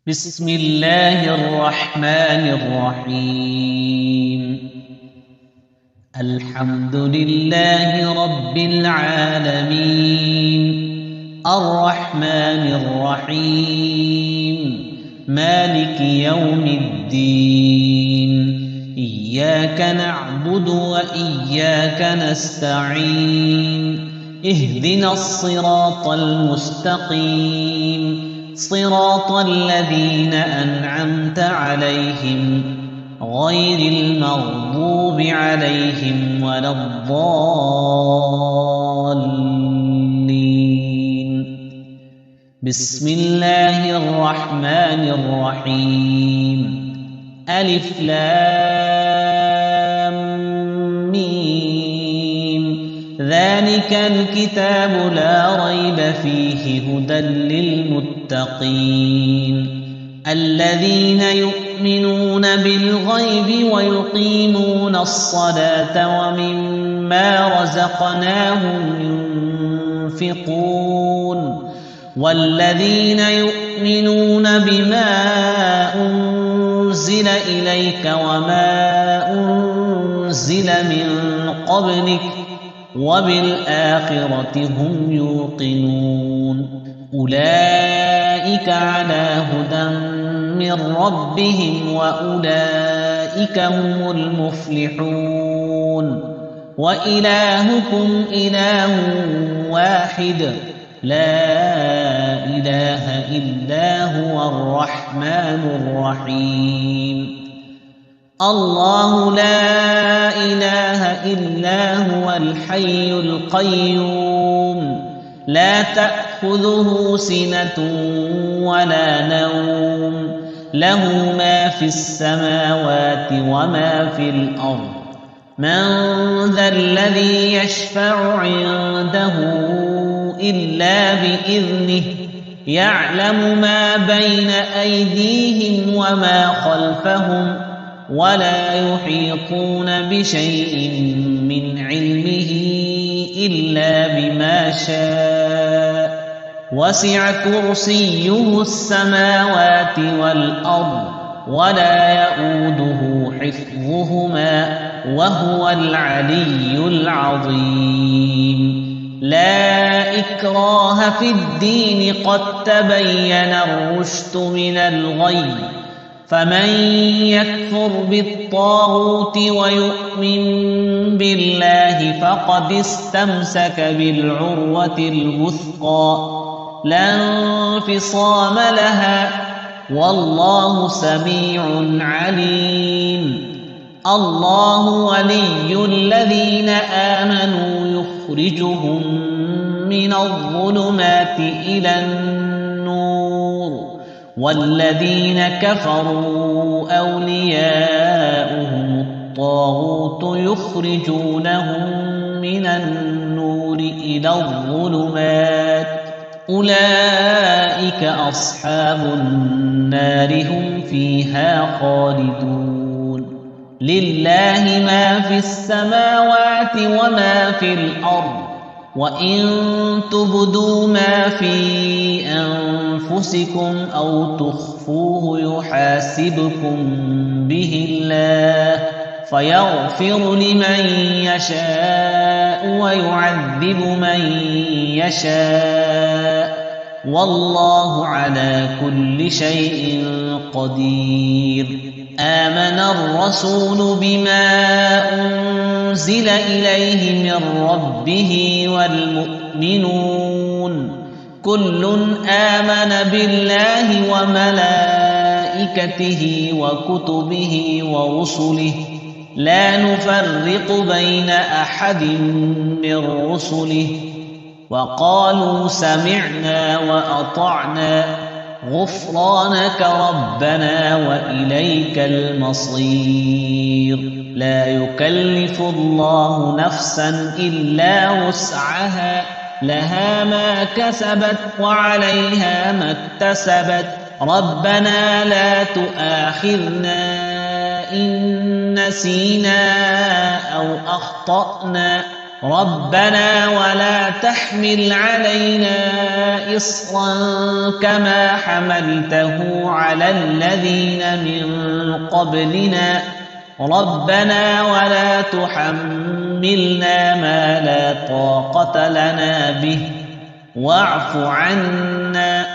بسم الله الرحمن الرحيم. الحمد لله رب العالمين، الرحمن الرحيم، مالك يوم الدين. إياك نعبد وإياك نستعين، اهدنا الصراط المستقيم، صراط الذين أنعمت عليهم غير المغضوب عليهم ولا الضالين. بسم الله الرحمن الرحيم. ألف لام ميم، ذلك الكتاب لا ريب فيه هدى للمتقين الذين يؤمنون بالغيب ويقيمون الصلاة ومما رزقناهم ينفقون والذين يؤمنون بما أنزل إليك وما أنزل من قبلك وبالآخرة هم يوقنون. أولئك على هدى من ربهم وأولئك هم المفلحون. وإلهكم إله واحد لا إله إلا هو الرحمن الرحيم. الله لا إله إلا هو الحي القيوم، لا تأخذه سنة ولا نوم، له ما في السماوات وما في الأرض. من ذا الذي يشفع عنده إلا بإذنه، يعلم ما بين أيديهم وما خلفهم ولا يحيطون بشيء من علمه إلا بما شاء. وسع كرسيه السماوات والأرض ولا يؤوده حفظهما وهو العلي العظيم. لا إكراه في الدين، قد تبين الرشد من الغي، فمن يكفر بالطاغوت ويؤمن بالله فقد استمسك بالعروة الوثقى لا انفصام لها، والله سميع عليم. الله ولي الذين آمنوا يخرجهم من الظلمات إلى النور، والذين كفروا أولياؤهم الطاغوت يخرجونهم من النور إلى الظلمات، أولئك أصحاب النار هم فيها خالدون. لله ما في السماوات وما في الأرض، وإن تبدوا ما في أنفسكم أو تخفوه يحاسبكم به الله، فيغفر لمن يشاء ويعذب من يشاء، والله على كل شيء قدير. آمن الرسول بما أنزل إليه من ربه والمؤمنون كل آمن بالله وملائكته وكتبه ورسله، لا نفرق بين أحد من رسله، وقالوا سمعنا وأطعنا غفرانك ربنا وإليك المصير. لا يكلف الله نفسا إلا وسعها، لها ما كسبت وعليها ما اكتسبت. ربنا لا تؤاخذنا إن نسينا أو أخطأنا، ربنا ولا تحمل علينا إصرا كما حملته على الذين من قبلنا ربنا ولا تحملنا ما لا طاقة لنا به واعف عنا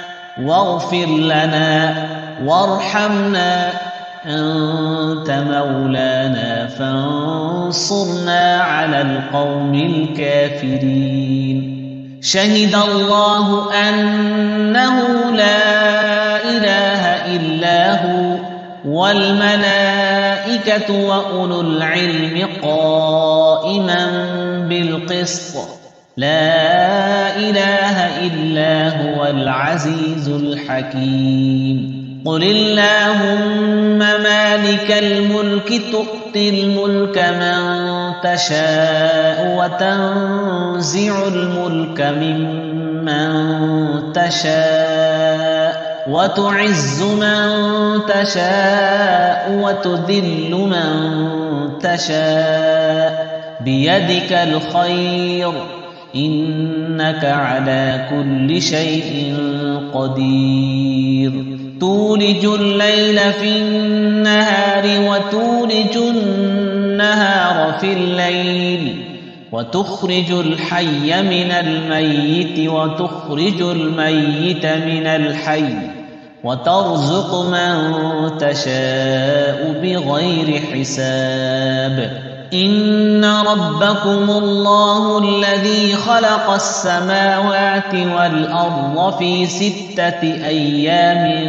واغفر لنا وارحمنا أنت مولانا فانصرنا على القوم الكافرين شهد الله أنه لا إله إلا هو والملائكة وأولو العلم قائما بالقسط لا إله إلا هو العزيز الحكيم قل اللهم مالك الملك تؤتي الملك من تشاء وتنزع الملك ممن تشاء وتعز من تشاء وتذل من تشاء بيدك الخير إنك على كل شيء قدير تولج الليل في النهار وتولج النهار في الليل وتخرج الحي من الميت وتخرج الميت من الحي وترزق من تشاء بغير حساب إن ربكم الله الذي خلق السماوات والأرض في 6 أيام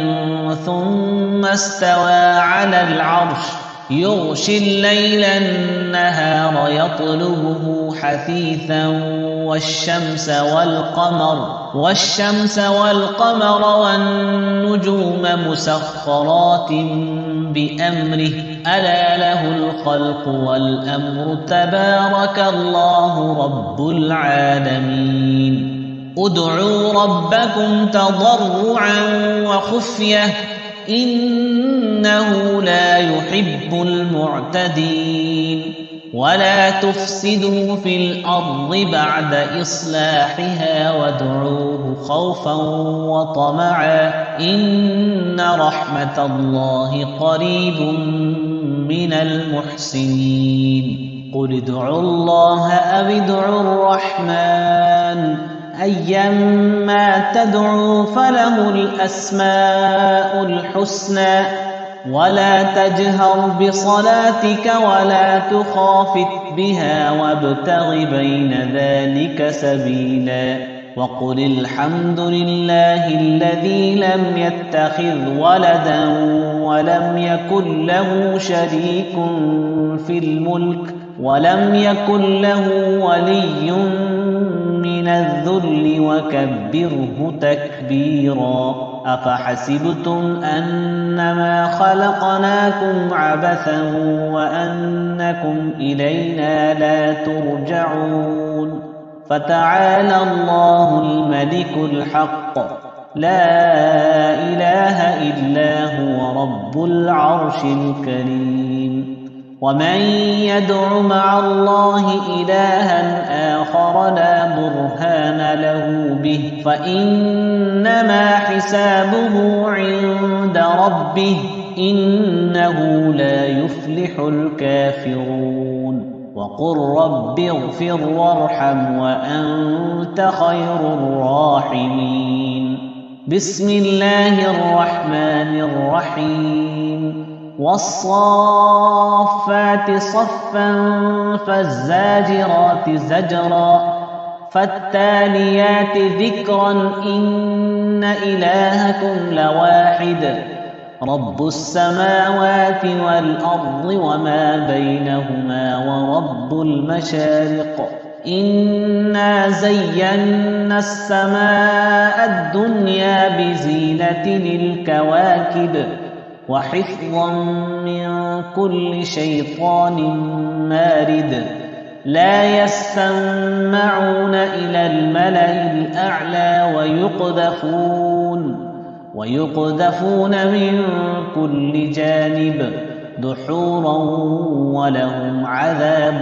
ثم استوى على العرش يغشي الليل النهار يطلبه حثيثا والشمس والقمر والنجوم مسخرات بأمره ألا له الخلق والأمر تبارك الله رب العالمين ادعوا ربكم تضرعا وخفية إنه لا يحب المعتدين ولا تفسدوا في الأرض بعد إصلاحها وادعوه خوفا وطمعا إن رحمة الله قريب من المحسنين قل ادعوا الله أو ادعوا الرحمن أيما تدعوا فله الأسماء الحسنى ولا تجهر بصلاتك ولا تخافت بها وابتغ بين ذلك سبيلا وقل الحمد لله الذي لم يتخذ ولدا ولم يكن له شريك في الملك ولم يكن له ولي من الذل وكبره تكبيرا أفحسبتم أنما خلقناكم عبثا وأنكم إلينا لا ترجعون فتعالى الله الملك الحق لا إله إلا هو رب العرش الكريم ومن يدع مع الله إلها آخر لا برهان له به فإنما حسابه عند ربه إنه لا يفلح الكافرون وقل رب اغفر وارحم وأنت خير الراحمين بسم الله الرحمن الرحيم والصافات صفا فالزاجرات زجرا فالتاليات ذكرا إن إلهكم لواحد رب السماوات والأرض وما بينهما ورب المشارق إنا زينا السماء الدنيا بزينة للكواكب وحفظا من كل شيطان مارد لا يستمعون إلى الملأ الأعلى ويقذفون من كل جانب دحورا ولهم عذاب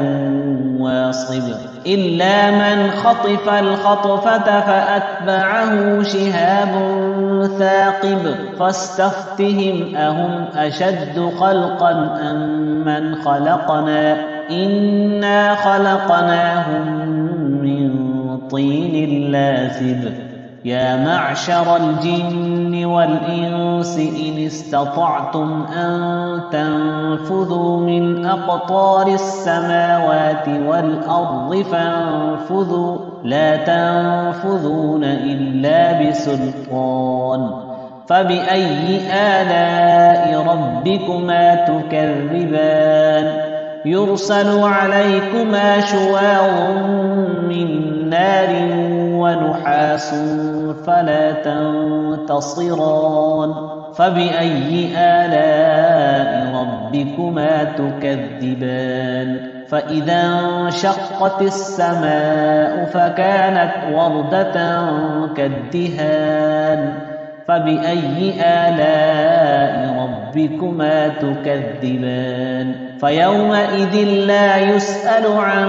واصب إلا من خطف الخطفة فأتبعه شهاب ثاقب فاستفتهم أهم أشد خلقا أم من خلقنا إنا خلقناهم من طين لازب يا معشر الجن والإنس إن استطعتم أن تنفذوا من أقطار السماوات والأرض فانفذوا لا تنفذون إلا بسلطان فبأي آلاء ربكما تكذبان يرسل عليكما شواظ من نار ونحاس فلا تنتصران فبأي آلاء ربكما تكذبان فإذا انشقت السماء فكانت وردة كالدهان فبأي آلاء ربكما تكذبان فيومئذ لا يسأل عن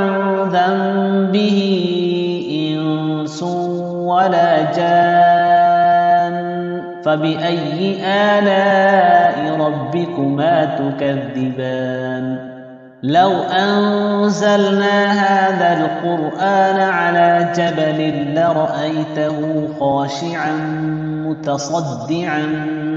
ذنبه إنس ولا جان فبأي آلاء ربكما تكذبان لو أنزلنا هذا القرآن على جبل لرأيته خاشعا متصدعا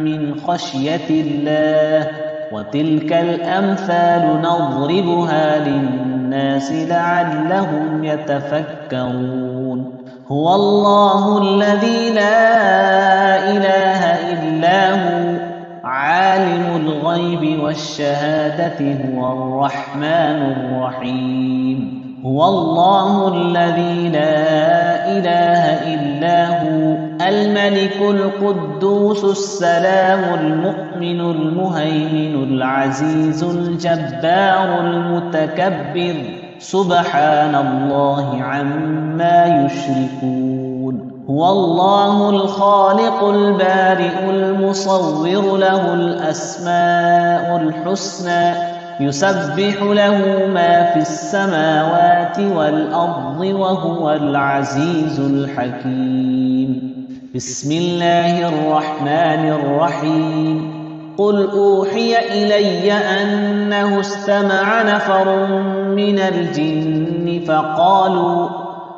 من خشية الله وتلك الأمثال نضربها للناس لعلهم يتفكرون هو الله الذي لا إله إلا هو عالم الغيب والشهادة هو الرحمن الرحيم هو الله الذي لا إله إلا هو الملك القدوس السلام المؤمن المهيمن العزيز الجبار المتكبر سبحان الله عما يشركون هو الله الخالق البارئ المصور له الأسماء الحسنى يسبح له ما في السماوات والأرض وهو العزيز الحكيم بسم الله الرحمن الرحيم قل أوحي إلي أنه استمع نفر من الجن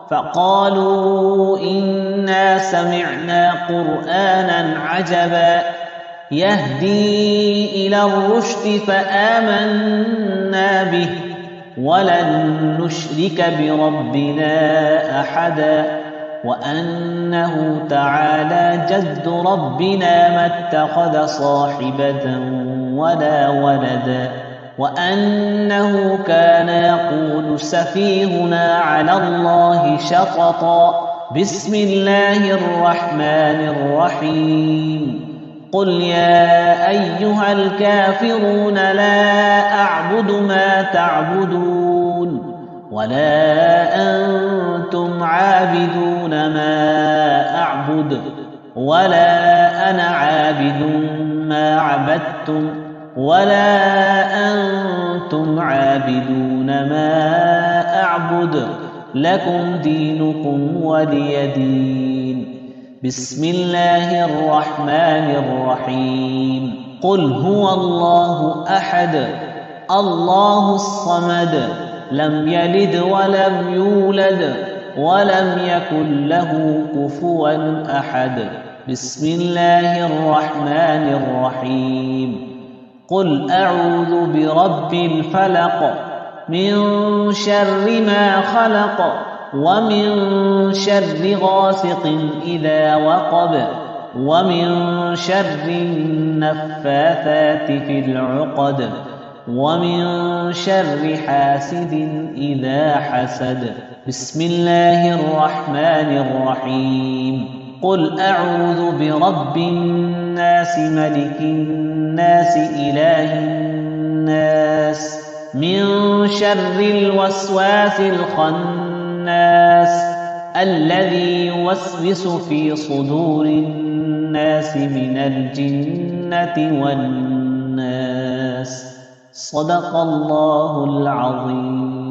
فقالوا إنا سمعنا قرآنا عجبا يهدي إلى الرشد فآمنا به ولن نشرك بربنا أحدا وأنه تعالى جد ربنا ما اتخذ صاحبة ولا ولدا وأنه كان يقول سفيهنا على الله شططا بسم الله الرحمن الرحيم قل يا أيها الكافرون لا أعبد ما تعبدون ولا أنتم عابدون ما أعبد ولا أنا عابد ما عبدتم ولا أنتم عابدون ما أعبد لكم دينكم ولي دين بسم الله الرحمن الرحيم قل هو الله أحد الله الصمد لم يلد ولم يولد ولم يكن له كفوا أحد بسم الله الرحمن الرحيم قل أعوذ برب الفلق من شر ما خلق ومن شر غاسق إذا وقب ومن شر النفاثات في العقد ومن شر حاسد إذا حسد بسم الله الرحمن الرحيم قل أعوذ برب الناس ملك الناس إله الناس من شر الوسواس الخناس الذي يوسوس في صدور الناس من الجنة والناس صدق الله العظيم.